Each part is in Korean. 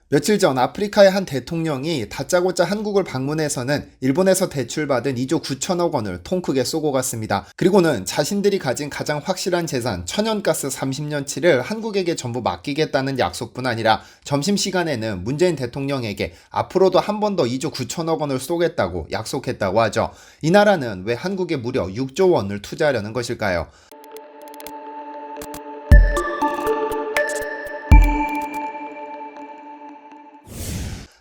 며칠 전 아프리카의 한 대통령이 다짜고짜 한국을 방문해서는 일본에서 대출받은 2조 9천억 원을 통 크게 쏘고 갔습니다. 그리고는 자신들이 가진 가장 확실한 재산 천연가스 30년치를 한국에게 전부 맡기겠다는 약속뿐 아니라 점심시간에는 문재인 대통령에게 앞으로도 한 번 더 2조 9천억 원을 쏘겠다고 약속했다고 하죠. 이 나라는 왜 한국에 무려 6조 원을 투자하려는 것일까요?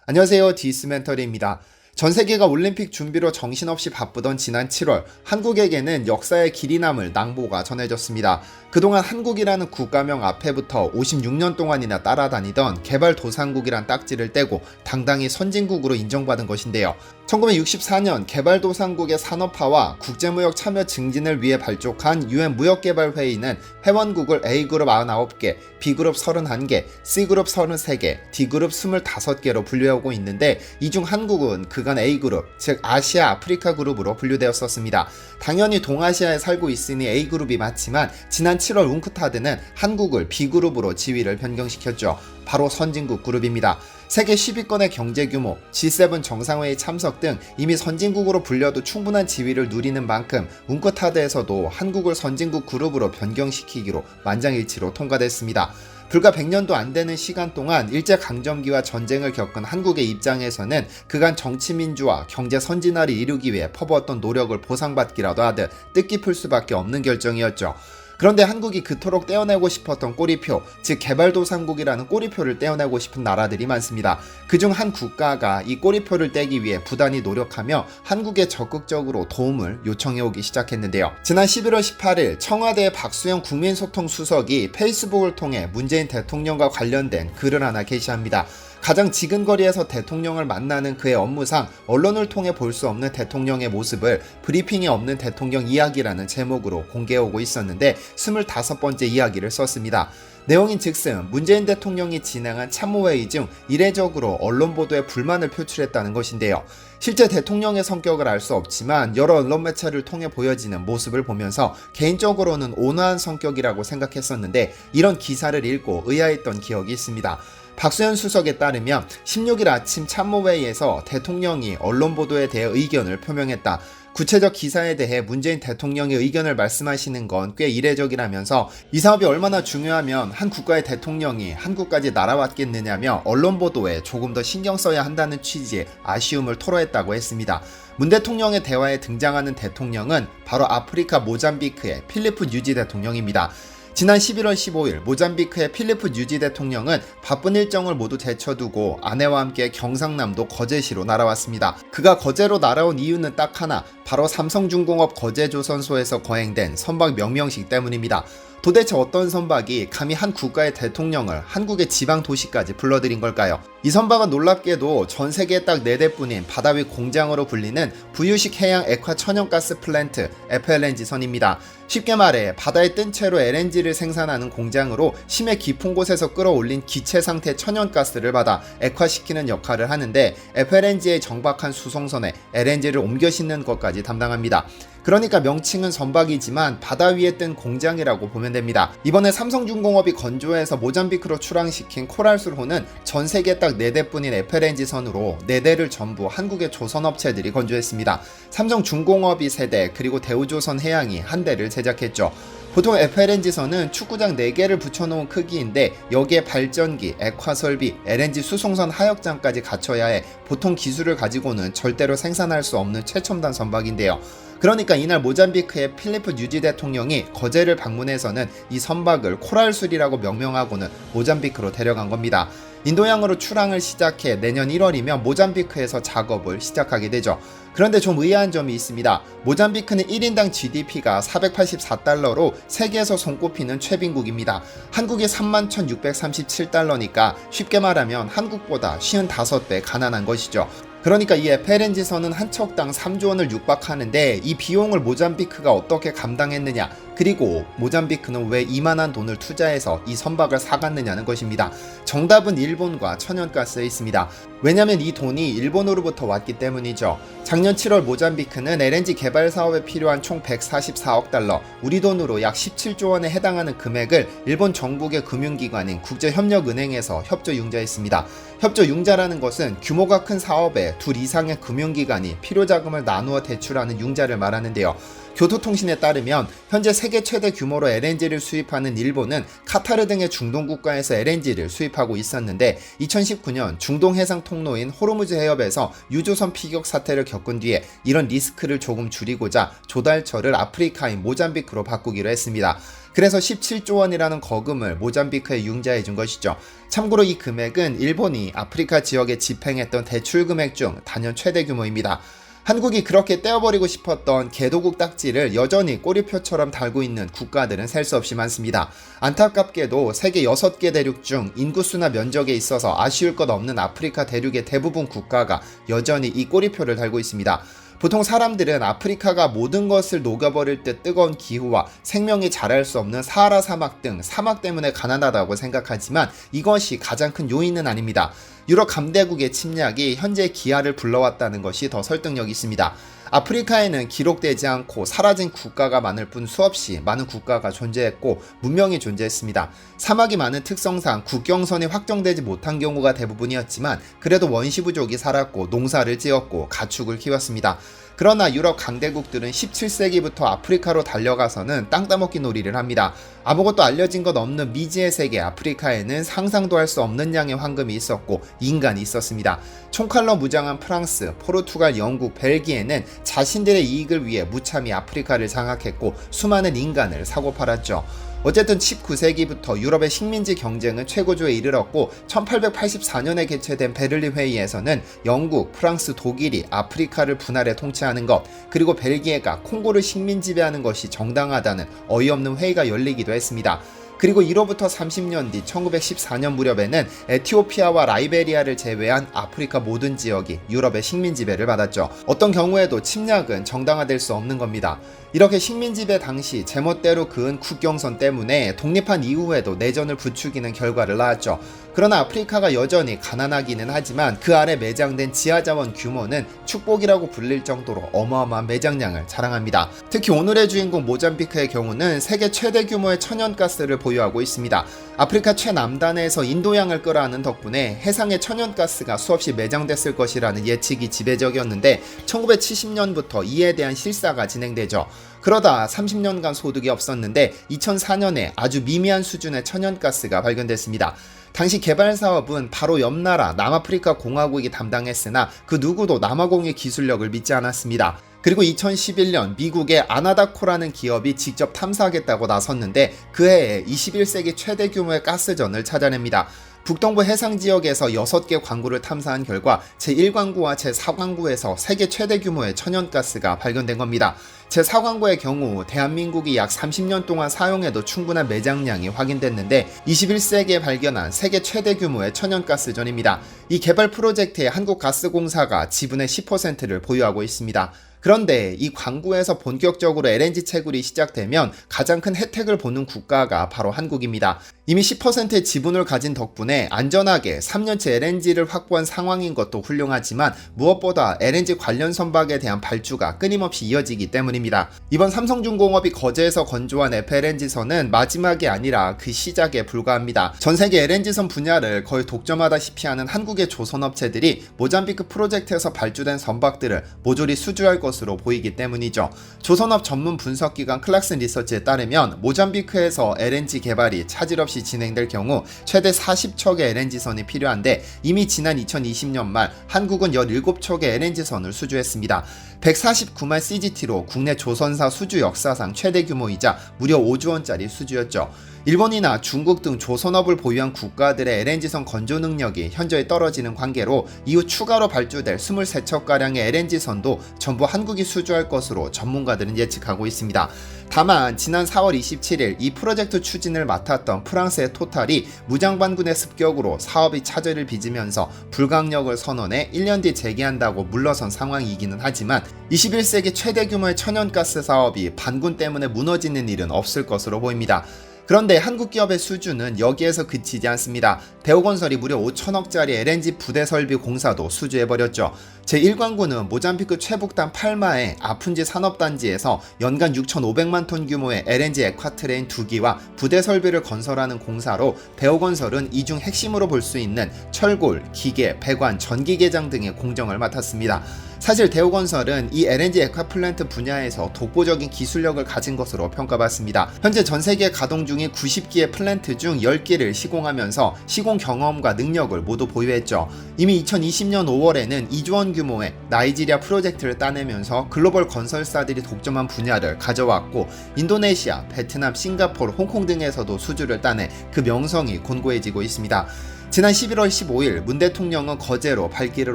안녕하세요. 디스멘터리입니다. 전 세계가 올림픽 준비로 정신없이 바쁘던 지난 7월, 한국에게는 역사의 길이 남을 낭보가 전해졌습니다. 그동안 한국이라는 국가명 앞에부터 56년 동안이나 따라다니던 개발도상국이란 딱지를 떼고 당당히 선진국으로 인정받은 것인데요. 1964년 개발도상국의 산업화와 국제무역 참여 증진을 위해 발족한 UN 무역개발회의는 회원국을 A그룹 99개, B그룹 31개, C그룹 33개, D그룹 25개로 분류하고 있는데 이 중 한국은 그간 A그룹, 즉 아시아 아프리카 그룹으로 분류되었었습니다. 당연히 동아시아에 살고 있으니 A그룹이 맞지만 지난 7월 웅크타드는 한국을 B그룹으로 지위를 변경시켰죠. 바로 선진국 그룹입니다. 세계 10위권의 경제 규모, G7 정상회의 참석 등 이미 선진국으로 불려도 충분한 지위를 누리는 만큼 웅크타드에서도 한국을 선진국 그룹으로 변경시키기로 만장일치로 통과됐습니다. 불과 100년도 안 되는 시간 동안 일제강점기와 전쟁을 겪은 한국의 입장에서는 그간 정치민주화, 경제 선진화를 이루기 위해 퍼부었던 노력을 보상받기라도 하듯 뜻깊을 수밖에 없는 결정이었죠. 그런데 한국이 그토록 떼어내고 싶었던 꼬리표, 즉 개발도상국이라는 꼬리표를 떼어내고 싶은 나라들이 많습니다. 그중 한 국가가 이 꼬리표를 떼기 위해 부단히 노력하며 한국에 적극적으로 도움을 요청해오기 시작했는데요. 지난 11월 18일 청와대의 박수영 국민소통수석이 페이스북을 통해 문재인 대통령과 관련된 글을 하나 게시합니다. 가장 지근거리에서 대통령을 만나는 그의 업무상 언론을 통해 볼 수 없는 대통령의 모습을 브리핑이 없는 대통령 이야기라는 제목으로 공개하고 있었는데 25번째 이야기를 썼습니다. 내용인 즉슨 문재인 대통령이 진행한 참모회의 중 이례적으로 언론 보도에 불만을 표출했다는 것인데요. 실제 대통령의 성격을 알 수 없지만 여러 언론 매체를 통해 보여지는 모습을 보면서 개인적으로는 온화한 성격이라고 생각했었는데 이런 기사를 읽고 의아했던 기억이 있습니다. 박수현 수석에 따르면 16일 아침 참모회의에서 대통령이 언론 보도에 대해 의견을 표명했다. 구체적 기사에 대해 문재인 대통령의 의견을 말씀하시는 건 꽤 이례적이라면서 이 사업이 얼마나 중요하면 한 국가의 대통령이 한국까지 날아왔겠느냐며 언론 보도에 조금 더 신경 써야 한다는 취지의 아쉬움을 토로했다고 했습니다. 문 대통령의 대화에 등장하는 대통령은 바로 아프리카 모잠비크의 필리프 뉴지 대통령입니다. 지난 11월 15일 모잠비크의 필리프 뉴지 대통령은 바쁜 일정을 모두 제쳐두고 아내와 함께 경상남도 거제시로 날아왔습니다. 그가 거제로 날아온 이유는 딱 하나, 바로 삼성중공업 거제조선소에서 거행된 선박 명명식 때문입니다. 도대체 어떤 선박이 감히 한 국가의 대통령을 한국의 지방 도시까지 불러들인 걸까요? 이 선박은 놀랍게도 전 세계에 딱 4대뿐인 바다 위 공장으로 불리는 부유식 해양 액화 천연가스 플랜트 FLNG선입니다. 쉽게 말해 바다에 뜬 채로 LNG를 생산하는 공장으로 심해 깊은 곳에서 끌어올린 기체 상태 천연가스를 받아 액화시키는 역할을 하는데 FLNG의 정박한 수송선에 LNG를 옮겨 싣는 것까지 담당합니다. 그러니까 명칭은 선박이지만 바다 위에 뜬 공장이라고 보면 됩니다. 이번에 삼성중공업이 건조해서 모잠비크로 출항시킨 코랄술호는 전 세계 딱 4대뿐인 FLNG선으로 4대를 전부 한국의 조선업체들이 건조했습니다. 삼성중공업이 3대 그리고 대우조선 해양이 1대를 제작했죠. 보통 FLNG선은 축구장 4개를 붙여놓은 크기인데 여기에 발전기, 액화설비, LNG 수송선 하역장까지 갖춰야 해 보통 기술을 가지고는 절대로 생산할 수 없는 최첨단 선박인데요. 그러니까 이날 모잠비크의 필리프 뉴지 대통령이 거제를 방문해서는 이 선박을 코랄술이라고 명명하고는 모잠비크로 데려간 겁니다. 인도양으로 출항을 시작해 내년 1월이면 모잠비크에서 작업을 시작하게 되죠. 그런데 좀 의아한 점이 있습니다. 모잠비크는 1인당 GDP가 484달러로 세계에서 손꼽히는 최빈국입니다. 한국이 31,637달러니까 쉽게 말하면 한국보다 55배 가난한 것이죠. 그러니까 이 FLNG선은 한 척당 3조 원을 육박하는데 이 비용을 모잠비크가 어떻게 감당했느냐? 그리고 모잠비크는 왜 이만한 돈을 투자해서 이 선박을 사갔느냐는 것입니다. 정답은 일본과 천연가스에 있습니다. 왜냐하면 이 돈이 일본으로부터 왔기 때문이죠. 작년 7월 모잠비크는 LNG 개발 사업에 필요한 총 144억 달러, 우리 돈으로 약 17조 원에 해당하는 금액을 일본 정부의 금융기관인 국제협력은행에서 협조융자했습니다. 협조융자라는 것은 규모가 큰 사업에 둘 이상의 금융기관이 필요자금을 나누어 대출하는 융자를 말하는데요. 교토통신에 따르면 현재 세계 최대 규모로 LNG를 수입하는 일본은 카타르 등의 중동 국가에서 LNG를 수입하고 있었는데 2019년 중동 해상 통로인 호르무즈 해협에서 유조선 피격 사태를 겪은 뒤에 이런 리스크를 조금 줄이고자 조달처를 아프리카인 모잠비크로 바꾸기로 했습니다. 그래서 17조 원이라는 거금을 모잠비크에 융자해 준 것이죠. 참고로 이 금액은 일본이 아프리카 지역에 집행했던 대출 금액 중 단연 최대 규모입니다. 한국이 그렇게 떼어버리고 싶었던 개도국 딱지를 여전히 꼬리표처럼 달고 있는 국가들은 셀 수 없이 많습니다. 안타깝게도 세계 6개 대륙 중 인구수나 면적에 있어서 아쉬울 것 없는 아프리카 대륙의 대부분 국가가 여전히 이 꼬리표를 달고 있습니다. 보통 사람들은 아프리카가 모든 것을 녹여버릴 듯 뜨거운 기후와 생명이 자랄 수 없는 사하라 사막 등 사막 때문에 가난하다고 생각하지만 이것이 가장 큰 요인은 아닙니다. 유럽 감대국의 침략이 현재 기아를 불러왔다는 것이 더 설득력이 있습니다. 아프리카에는 기록되지 않고 사라진 국가가 많을 뿐 수없이 많은 국가가 존재했고 문명이 존재했습니다. 사막이 많은 특성상 국경선이 확정되지 못한 경우가 대부분이었지만 그래도 원시부족이 살았고 농사를 지었고 가축을 키웠습니다. 그러나 유럽 강대국들은 17세기부터 아프리카로 달려가서는 땅 따먹기 놀이를 합니다. 아무것도 알려진 것 없는 미지의 세계 아프리카에는 상상도 할 수 없는 양의 황금이 있었고 인간이 있었습니다. 총칼로 무장한 프랑스, 포르투갈, 영국, 벨기에는 자신들의 이익을 위해 무참히 아프리카를 장악했고 수많은 인간을 사고 팔았죠. 어쨌든 19세기부터 유럽의 식민지 경쟁은 최고조에 이르렀고 1884년에 개최된 베를린 회의에서는 영국, 프랑스, 독일이 아프리카를 분할해 통치하는 것, 그리고 벨기에가 콩고를 식민 지배하는 것이 정당하다는 어이없는 회의가 열리기도 했습니다. 그리고 이로부터 30년 뒤 1914년 무렵에는 에티오피아와 라이베리아를 제외한 아프리카 모든 지역이 유럽의 식민 지배를 받았죠. 어떤 경우에도 침략은 정당화될 수 없는 겁니다. 이렇게 식민 지배 당시 제멋대로 그은 국경선 때문에 독립한 이후에도 내전을 부추기는 결과를 낳았죠. 그러나 아프리카가 여전히 가난하기는 하지만 그 아래 매장된 지하자원 규모는 축복이라고 불릴 정도로 어마어마한 매장량을 자랑합니다. 특히 오늘의 주인공 모잠비크의 경우는 세계 최대 규모의 천연가스를 보유하고 있습니다. 아프리카 최남단에서 인도양을 끌어안은 덕분에 해상의 천연가스가 수없이 매장됐을 것이라는 예측이 지배적이었는데 1970년부터 이에 대한 실사가 진행되죠. 그러다 30년간 소득이 없었는데 2004년에 아주 미미한 수준의 천연가스가 발견됐습니다. 당시 개발 사업은 바로 옆 나라 남아프리카 공화국이 담당했으나 그 누구도 남아공의 기술력을 믿지 않았습니다. 그리고 2011년 미국의 아나다코라는 기업이 직접 탐사하겠다고 나섰는데 그 해에 21세기 최대 규모의 가스전을 찾아냅니다. 북동부 해상 지역에서 6개 광구를 탐사한 결과 제1광구와 제4광구에서 세계 최대 규모의 천연가스가 발견된 겁니다. 제4광구의 경우 대한민국이 약 30년 동안 사용해도 충분한 매장량이 확인됐는데 21세기에 발견한 세계 최대 규모의 천연가스전입니다. 이 개발 프로젝트에 한국가스공사가 지분의 10%를 보유하고 있습니다. 그런데 이 광구에서 본격적으로 LNG 채굴이 시작되면 가장 큰 혜택을 보는 국가가 바로 한국입니다. 이미 10%의 지분을 가진 덕분에 안전하게 3년치 LNG를 확보한 상황인 것도 훌륭하지만 무엇보다 LNG 관련 선박에 대한 발주가 끊임없이 이어지기 때문입니다. 이번 삼성중공업이 거제에서 건조한 FLNG선은 마지막이 아니라 그 시작에 불과합니다. 전세계 LNG선 분야를 거의 독점하다시피 하는 한국의 조선업체들이 모잠비크 프로젝트에서 발주된 선박들을 모조리 수주할 것으로 보이기 때문이죠. 조선업 전문 분석기관 클락슨 리서치에 따르면 모잠비크에서 LNG 개발이 차질 없이 진행될 경우 최대 40척의 LNG선이 필요한데 이미 지난 2020년 말 한국은 17척의 LNG선을 수주했습니다. 149만 CGT로 국내 조선사 수주 역사상 최대 규모이자 무려 5조 원짜리 수주였죠. 일본이나 중국 등 조선업을 보유한 국가들의 LNG선 건조 능력이 현저히 떨어지는 관계로 이후 추가로 발주될 23척가량의 LNG선도 전부 한국 한국이 수주할 것으로 전문가들은 예측하고 있습니다. 다만 지난 4월 27일 이 프로젝트 추진을 맡았던 프랑스의 토탈이 무장반군의 습격으로 사업이 차질을 빚으면서 불강력을 선언해 1년 뒤 재개한다고 물러선 상황이기는 하지만 21세기 최대 규모의 천연가스 사업이 반군 때문에 무너지는 일은 없을 것으로 보입니다. 그런데 한국 기업의 수주는 여기에서 그치지 않습니다. 대우건설이 무려 5천억짜리 LNG 부대 설비 공사도 수주해버렸죠. 제1광구는 모잠비크 최북단 팔마의 아푼지 산업단지에서 연간 6,500만 톤 규모의 LNG 액화트레인 2기와 부대 설비를 건설하는 공사로 대우건설은 이 중 핵심으로 볼 수 있는 철골, 기계, 배관, 전기계장 등의 공정을 맡았습니다. 사실 대우건설은 이 LNG 액화플랜트 분야에서 독보적인 기술력을 가진 것으로 평가받습니다. 현재 전세계 가동 중인 90기의 플랜트 중 10기를 시공하면서 시공 경험과 능력을 모두 보유했죠. 이미 2020년 5월에는 2조 원 규모의 나이지리아 프로젝트를 따내면서 글로벌 건설사들이 독점한 분야를 가져왔고 인도네시아, 베트남, 싱가포르, 홍콩 등에서도 수주를 따내 그 명성이 곤고해지고 있습니다. 지난 11월 15일 문 대통령은 거제로 발길을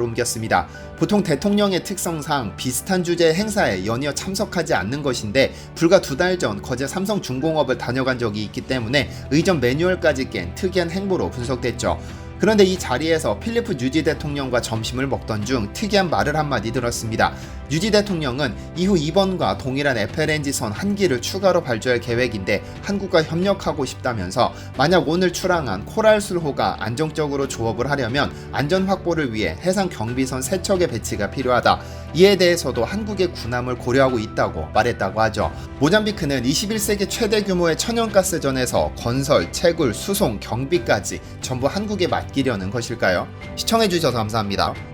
옮겼습니다. 보통 대통령의 특성상 비슷한 주제의 행사에 연이어 참석하지 않는 것인데 불과 2달 전 거제 삼성중공업을 다녀간 적이 있기 때문에 의전 매뉴얼까지 깬 특이한 행보로 분석됐죠. 그런데 이 자리에서 필리프 뉴지 대통령과 점심을 먹던 중 특이한 말을 한마디 들었습니다. 뉴지 대통령은 이후 2번과 동일한 FLNG선 1기를 추가로 발주할 계획인데 한국과 협력하고 싶다면서 만약 오늘 출항한 코랄술호가 안정적으로 조업을 하려면 안전 확보를 위해 해상 경비선 3척의 배치가 필요하다. 이에 대해서도 한국의 군함을 고려하고 있다고 말했다고 하죠. 모잠비크는 21세기 최대 규모의 천연가스전에서 건설, 채굴, 수송, 경비까지 전부 한국에 맡기려는 것일까요? 시청해주셔서 감사합니다.